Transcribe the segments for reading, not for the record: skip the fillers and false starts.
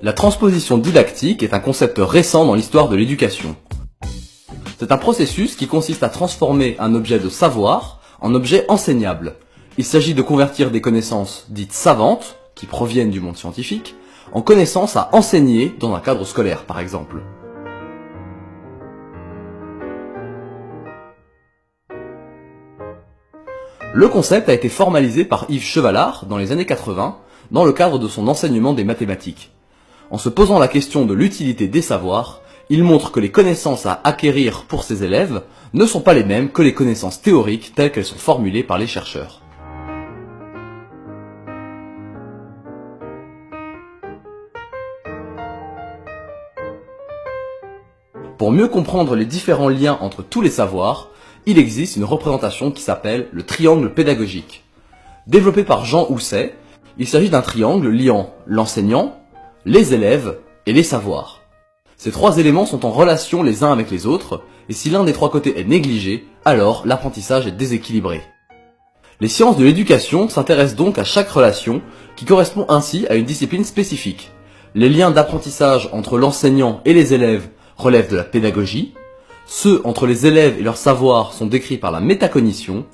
La transposition didactique est un concept récent dans l'histoire de l'éducation. C'est un processus qui consiste à transformer un objet de savoir en objet enseignable. Il s'agit de convertir des connaissances dites savantes, qui proviennent du monde scientifique, en connaissances à enseigner dans un cadre scolaire par exemple. Le concept a été formalisé par Yves Chevalard dans les années 80 dans le cadre de son enseignement des mathématiques. En se posant la question de l'utilité des savoirs, il montre que les connaissances à acquérir pour ses élèves ne sont pas les mêmes que les connaissances théoriques telles qu'elles sont formulées par les chercheurs. Pour mieux comprendre les différents liens entre tous les savoirs, il existe une représentation qui s'appelle le triangle pédagogique. Développé par Jean Housset, il s'agit d'un triangle liant l'enseignant, les élèves et les savoirs. Ces trois éléments sont en relation les uns avec les autres, et si l'un des trois côtés est négligé, alors l'apprentissage est déséquilibré. Les sciences de l'éducation s'intéressent donc à chaque relation, qui correspond ainsi à une discipline spécifique. Les liens d'apprentissage entre l'enseignant et les élèves relèvent de la pédagogie, ceux entre les élèves et leur savoir sont décrits par la métacognition,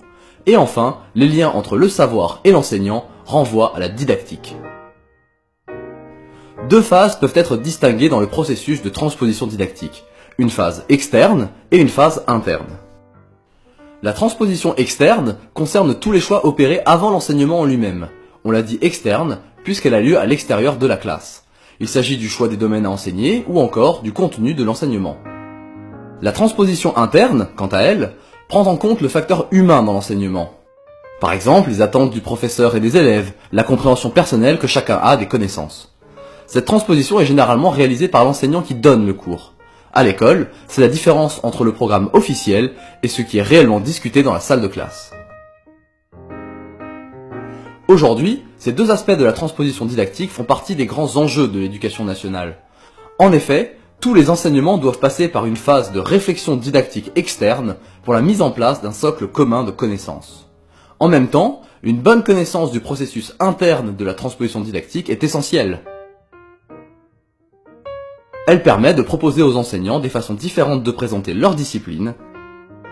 et enfin, les liens entre le savoir et l'enseignant renvoient à la didactique. Deux phases peuvent être distinguées dans le processus de transposition didactique, une phase externe et une phase interne. La transposition externe concerne tous les choix opérés avant l'enseignement en lui-même. On l'a dit externe puisqu'elle a lieu à l'extérieur de la classe. Il s'agit du choix des domaines à enseigner ou encore du contenu de l'enseignement. La transposition interne, quant à elle, prend en compte le facteur humain dans l'enseignement. Par exemple, les attentes du professeur et des élèves, la compréhension personnelle que chacun a des connaissances. Cette transposition est généralement réalisée par l'enseignant qui donne le cours. À l'école, c'est la différence entre le programme officiel et ce qui est réellement discuté dans la salle de classe. Aujourd'hui, ces deux aspects de la transposition didactique font partie des grands enjeux de l'éducation nationale. En effet, tous les enseignements doivent passer par une phase de réflexion didactique externe pour la mise en place d'un socle commun de connaissances. En même temps, une bonne connaissance du processus interne de la transposition didactique est essentielle. Elle permet de proposer aux enseignants des façons différentes de présenter leur discipline,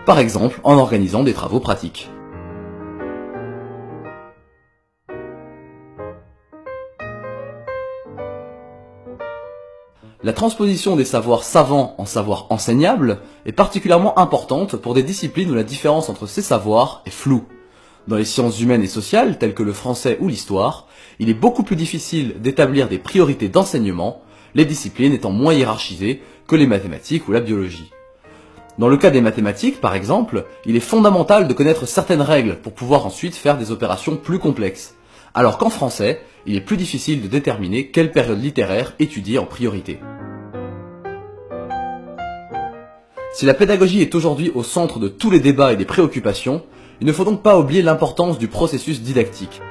par exemple en organisant des travaux pratiques. La transposition des savoirs savants en savoirs enseignables est particulièrement importante pour des disciplines où la différence entre ces savoirs est floue. Dans les sciences humaines et sociales, telles que le français ou l'histoire, il est beaucoup plus difficile d'établir des priorités d'enseignement, les disciplines étant moins hiérarchisées que les mathématiques ou la biologie. Dans le cas des mathématiques, par exemple, il est fondamental de connaître certaines règles pour pouvoir ensuite faire des opérations plus complexes, alors qu'en français, il est plus difficile de déterminer quelle période littéraire étudier en priorité. Si la pédagogie est aujourd'hui au centre de tous les débats et des préoccupations, il ne faut donc pas oublier l'importance du processus didactique.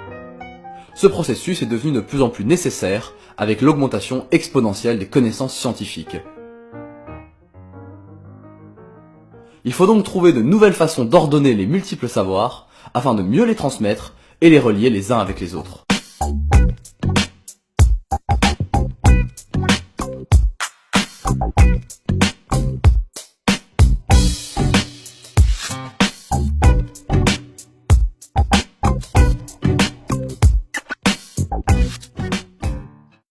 Ce processus est devenu de plus en plus nécessaire avec l'augmentation exponentielle des connaissances scientifiques. Il faut donc trouver de nouvelles façons d'ordonner les multiples savoirs afin de mieux les transmettre et les relier les uns avec les autres.